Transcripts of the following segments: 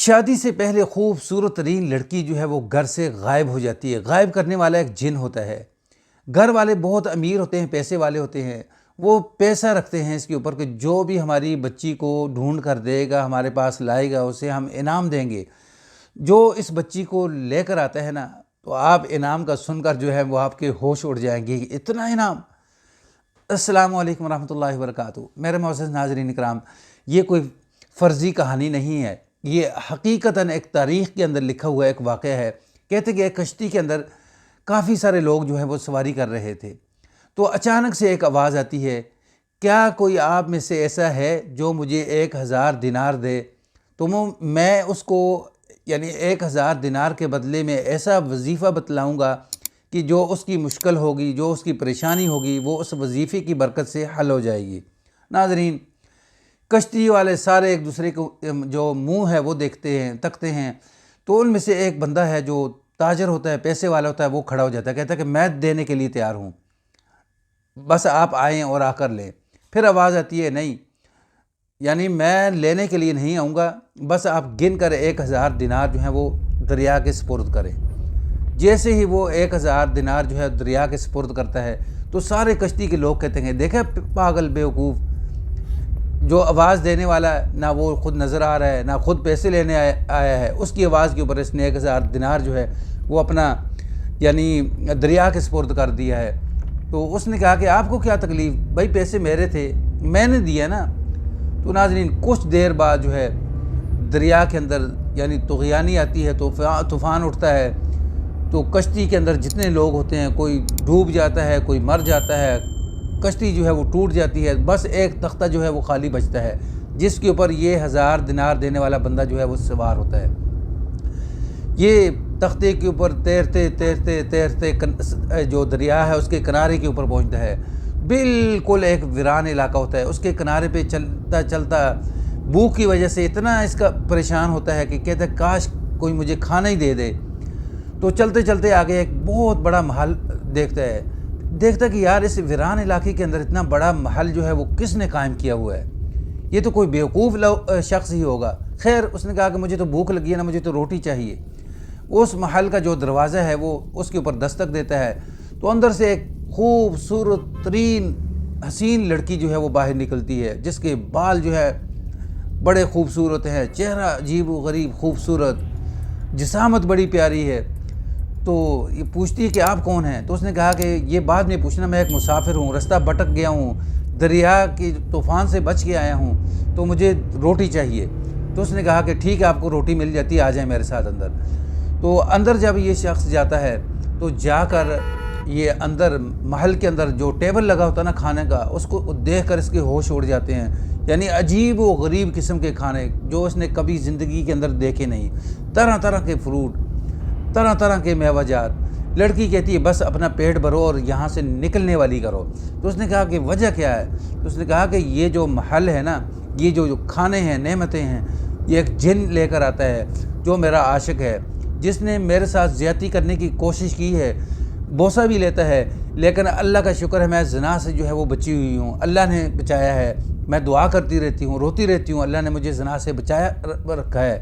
شادی سے پہلے خوبصورت ترین لڑکی جو ہے وہ گھر سے غائب ہو جاتی ہے۔ غائب کرنے والا ایک جن ہوتا ہے۔ گھر والے بہت امیر ہوتے ہیں، پیسے والے ہوتے ہیں، وہ پیسہ رکھتے ہیں اس کے اوپر کہ جو بھی ہماری بچی کو ڈھونڈ کر دے گا، ہمارے پاس لائے گا، اسے ہم انعام دیں گے۔ جو اس بچی کو لے کر آتا ہے نا، تو آپ انعام کا سن کر جو ہے وہ آپ کے ہوش اڑ جائیں گے، اتنا انعام۔ السلام علیکم ورحمۃ اللہ وبرکاتہ۔ میرے معزز ناظرین اکرام، یہ کوئی فرضی کہانی نہیں ہے، یہ حقیقتاً ایک تاریخ کے اندر لکھا ہوا ایک واقعہ ہے۔ کہتے کہ ایک کشتی کے اندر کافی سارے لوگ جو ہیں وہ سواری کر رہے تھے، تو اچانک سے ایک آواز آتی ہے، کیا کوئی آپ میں سے ایسا ہے جو مجھے 1000 دینار دے؟ تو میں اس کو 1000 دینار کے بدلے میں ایسا وظیفہ بتلاؤں گا کہ جو اس کی مشکل ہوگی، جو اس کی پریشانی ہوگی، وہ اس وظیفے کی برکت سے حل ہو جائے گی۔ ناظرین، کشتی والے سارے ایک دوسرے کو جو منہ ہے وہ دیکھتے ہیں، تکتے ہیں، تو ان میں سے ایک بندہ ہے جو تاجر ہوتا ہے، پیسے والا ہوتا ہے، وہ کھڑا ہو جاتا ہے، کہتا ہے کہ میں دینے کے لیے تیار ہوں، بس آپ آئیں اور آ کر لیں۔ پھر آواز آتی ہے، نہیں، میں لینے کے لیے نہیں آؤں گا، بس آپ گن کر 1000 دینار جو ہیں وہ دریا کے سپرد کریں۔ جیسے ہی وہ 1000 دینار جو ہے دریا کے سپرد کرتا ہے، تو سارے کشتی کے لوگ کہتے ہیں، دیکھیں پاگل بیوقوف، جو آواز دینے والا نہ وہ خود نظر آ رہا ہے، نہ خود پیسے لینے آیا ہے، اس کی آواز کے اوپر اس نے 1000 دینار جو ہے وہ اپنا دریا کے سپرد کر دیا ہے۔ تو اس نے کہا کہ آپ کو کیا تکلیف، بھائی پیسے میرے تھے، میں نے دیا نا۔ تو ناظرین، کچھ دیر بعد جو ہے دریا کے اندر طغیانی آتی ہے، تو طوفان اٹھتا ہے، تو کشتی کے اندر جتنے لوگ ہوتے ہیں، کوئی ڈوب جاتا ہے، کوئی مر جاتا ہے، کشتی جو ہے وہ ٹوٹ جاتی ہے، بس ایک تختہ جو ہے وہ خالی بچتا ہے، جس کے اوپر یہ 1000 دینار دینے والا بندہ جو ہے وہ سوار ہوتا ہے۔ یہ تختے کے اوپر تیرتے تیرتے تیرتے جو دریا ہے اس کے کنارے کے اوپر پہنچتا ہے۔ بالکل ایک ویران علاقہ ہوتا ہے، اس کے کنارے پہ چلتا چلتا بھوک کی وجہ سے اتنا اس کا پریشان ہوتا ہے کہ کہتا ہے کاش کوئی مجھے کھانا ہی دے دے۔ تو چلتے چلتے آگے ایک بہت بڑا محل دیکھتا کہ یار اس ویران علاقے کے اندر اتنا بڑا محل جو ہے وہ کس نے قائم کیا ہوا ہے، یہ تو کوئی بیوقوف شخص ہی ہوگا۔ خیر، اس نے کہا کہ مجھے تو بھوک لگی ہے نا، مجھے تو روٹی چاہیے۔ اس محل کا جو دروازہ ہے وہ اس کے اوپر دستک دیتا ہے، تو اندر سے ایک خوبصورت ترین حسین لڑکی جو ہے وہ باہر نکلتی ہے، جس کے بال جو ہے بڑے خوبصورت ہیں، چہرہ عجیب و غریب خوبصورت، جسامت بڑی پیاری ہے۔ تو یہ پوچھتی ہے کہ آپ کون ہیں؟ تو اس نے کہا کہ یہ بعد میں پوچھنا، میں ایک مسافر ہوں، رستہ بھٹک گیا ہوں، دریا کی طوفان سے بچ کے آیا ہوں، تو مجھے روٹی چاہیے۔ تو اس نے کہا کہ ٹھیک ہے، آپ کو روٹی مل جاتی ہے، آ جائیں میرے ساتھ اندر۔ تو اندر جب یہ شخص جاتا ہے تو جا کر یہ اندر محل کے اندر جو ٹیبل لگا ہوتا ہے نا کھانے کا، اس کو دیکھ کر اس کے ہوش اڑ جاتے ہیں، عجیب و غریب قسم کے کھانے جو اس نے کبھی زندگی کے اندر دیکھے نہیں، طرح طرح کے فروٹ، طرح طرح کے میوہ جات۔ لڑکی کہتی ہے بس اپنا پیٹ بھرو اور یہاں سے نکلنے والی کرو۔ تو اس نے کہا کہ وجہ کیا ہے؟ تو اس نے کہا کہ یہ جو محل ہے نا، یہ جو کھانے ہیں، نعمتیں ہیں، یہ ایک جن لے کر آتا ہے جو میرا عاشق ہے، جس نے میرے ساتھ زیادتی کرنے کی کوشش کی ہے، بوسہ بھی لیتا ہے، لیکن اللہ کا شکر ہے میں زنا سے جو ہے وہ بچی ہوئی ہوں، اللہ نے بچایا ہے، میں دعا کرتی رہتی ہوں، روتی رہتی ہوں، اللہ نے مجھے زنا سے بچایا رکھا ہے۔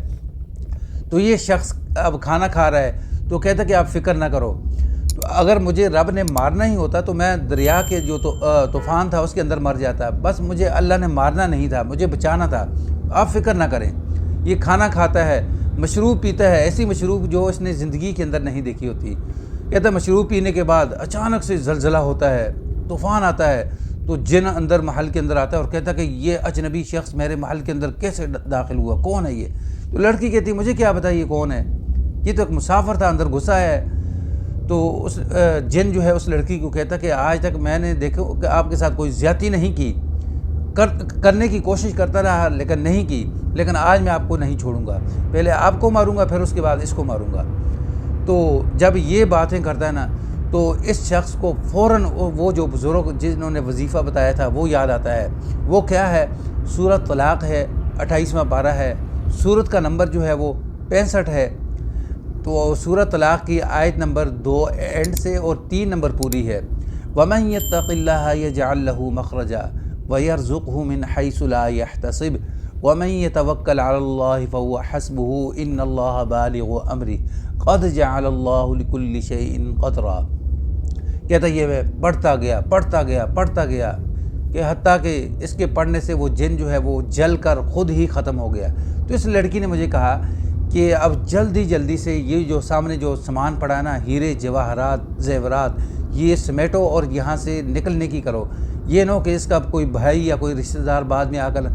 تو یہ شخص اب کھانا کھا رہا ہے، تو کہتا کہ آپ فکر نہ کرو، اگر مجھے رب نے مارنا ہی ہوتا تو میں دریا کے جو طوفان تھا اس کے اندر مر جاتا، بس مجھے اللہ نے مارنا نہیں تھا، مجھے بچانا تھا، آپ فکر نہ کریں۔ یہ کھانا کھاتا ہے، مشروب پیتا ہے، ایسی مشروب جو اس نے زندگی کے اندر نہیں دیکھی ہوتی۔ کہتا ہے مشروب پینے کے بعد اچانک سے زلزلہ ہوتا ہے، طوفان آتا ہے، تو جن اندر محل کے اندر آتا ہے اور کہتا ہے کہ یہ اجنبی شخص میرے محل کے اندر کیسے داخل ہوا، کون ہے یہ؟ تو لڑکی کہتی ہے مجھے کیا پتہ یہ کون ہے، یہ تو ایک مسافر تھا، اندر گھسا ہے۔ تو اس جن جو ہے اس لڑکی کو کہتا کہ آج تک میں نے دیکھا کہ آپ کے ساتھ کوئی زیادتی نہیں کی، کرنے کی کوشش کرتا رہا لیکن نہیں کی، لیکن آج میں آپ کو نہیں چھوڑوں گا، پہلے آپ کو ماروں گا، پھر اس کے بعد اس کو ماروں گا۔ تو جب یہ باتیں کرتا ہے نا، تو اس شخص کو فوراً وہ جو بزرگ جنہوں نے وظیفہ بتایا تھا وہ یاد آتا ہے۔ وہ کیا ہے؟ سورۃ طلاق ہے، 28واں پارہ ہے، سورت کا نمبر جو ہے وہ 65 ہے۔ تو سورۃ طلاق کی آیت نمبر 2 اینڈ سے اور 3 نمبر پوری ہے۔ وَمَن يَتَّقِ اللَّهَ يَجْعَل لَّهُ مَخْرَجًا وَيَرْزُقْهُ مِنْ حَيْثُ لَا يَحْتَسِبُ وَمَن يَتَوَكَّلْ عَلَى اللَّهِ فَهُوَ حَسْبُهُ إِنَّ اللَّهَ بَالِغُ أَمْرِهِ قَدْ جَعَلَ اللَّهُ لِكُلِّ شَيْءٍ قَدْرًا۔ کہتا یہ میں پڑھتا گیا کہ حتیٰ کہ اس کے پڑھنے سے وہ جن جو ہے وہ جل کر خود ہی ختم ہو گیا۔ تو اس لڑکی نے مجھے کہا کہ اب جلدی سے یہ جو سامنے جو سامان پڑا ہے نا، ہیرے جواہرات زیورات، یہ سمیٹو اور یہاں سے نکلنے کی کرو۔ یہ نہ ہو کہ اس کا کوئی بھائی یا کوئی رشتہ دار بعد میں آ کر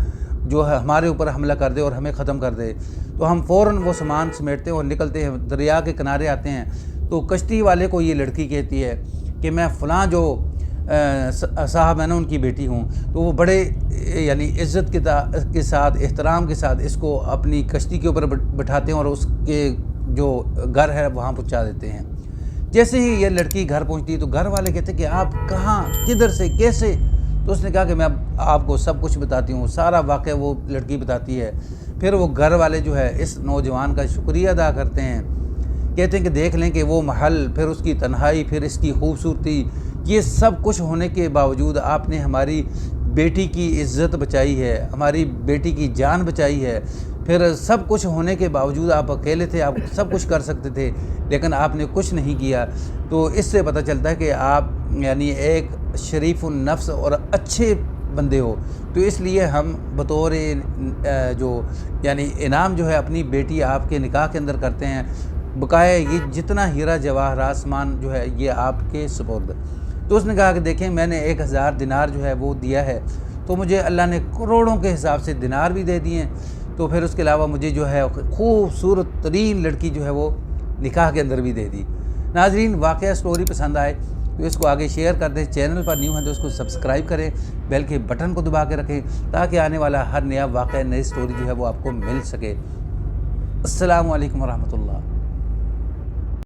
جو ہے ہمارے اوپر حملہ کر دے اور ہمیں ختم کر دے۔ تو ہم فوراً وہ سامان سمیٹتے اور نکلتے ہیں، دریا کے کنارے آتے ہیں۔ تو کشتی والے کو یہ لڑکی کہتی ہے کہ میں فلاں جو صاحب ہے نا ان کی بیٹی ہوں۔ تو وہ بڑے یعنی عزت کے ساتھ احترام کے ساتھ اس کو اپنی کشتی کے اوپر بٹھاتے ہیں اور اس کے جو گھر ہے وہاں پہنچا دیتے ہیں۔ جیسے ہی یہ لڑکی گھر پہنچتی ہے تو گھر والے کہتے ہیں کہ آپ کہاں، کدھر سے، کیسے؟ تو اس نے کہا کہ میں آپ کو سب کچھ بتاتی ہوں۔ سارا واقعہ وہ لڑکی بتاتی ہے۔ پھر وہ گھر والے جو ہے اس نوجوان کا شکریہ ادا کرتے ہیں، کہتے ہیں کہ دیکھ لیں کہ وہ محل، پھر اس کی تنہائی، پھر اس کی خوبصورتی، یہ سب کچھ ہونے کے باوجود آپ نے ہماری بیٹی کی عزت بچائی ہے، ہماری بیٹی کی جان بچائی ہے۔ پھر سب کچھ ہونے کے باوجود آپ اکیلے تھے، آپ سب کچھ کر سکتے تھے لیکن آپ نے کچھ نہیں کیا۔ تو اس سے پتہ چلتا ہے کہ آپ یعنی ایک شریف النفس اور اچھے بندے ہو۔ تو اس لیے ہم بطور جو یعنی انعام جو ہے اپنی بیٹی آپ کے نکاح کے اندر کرتے ہیں، بقایا یہ جتنا ہیرا جواہرات سامان جو ہے یہ آپ کے سپرد۔ تو اس نے کہا کہ دیکھیں میں نے 1000 دینار جو ہے وہ دیا ہے، تو مجھے اللہ نے کروڑوں کے حساب سے دینار بھی دے دیے ہیں۔ تو پھر اس کے علاوہ مجھے جو ہے خوبصورت ترین لڑکی جو ہے وہ نکاح کے اندر بھی دے دی۔ ناظرین، واقعہ سٹوری پسند آئے تو اس کو آگے شیئر کر دیں، چینل پر نیو ہیں تو اس کو سبسکرائب کریں، بیل کے بٹن کو دبا کے رکھیں تاکہ آنے والا ہر نیا واقعہ، نئی سٹوری جو ہے وہ آپ کو مل سکے۔ السلام علیکم ورحمۃ اللہ۔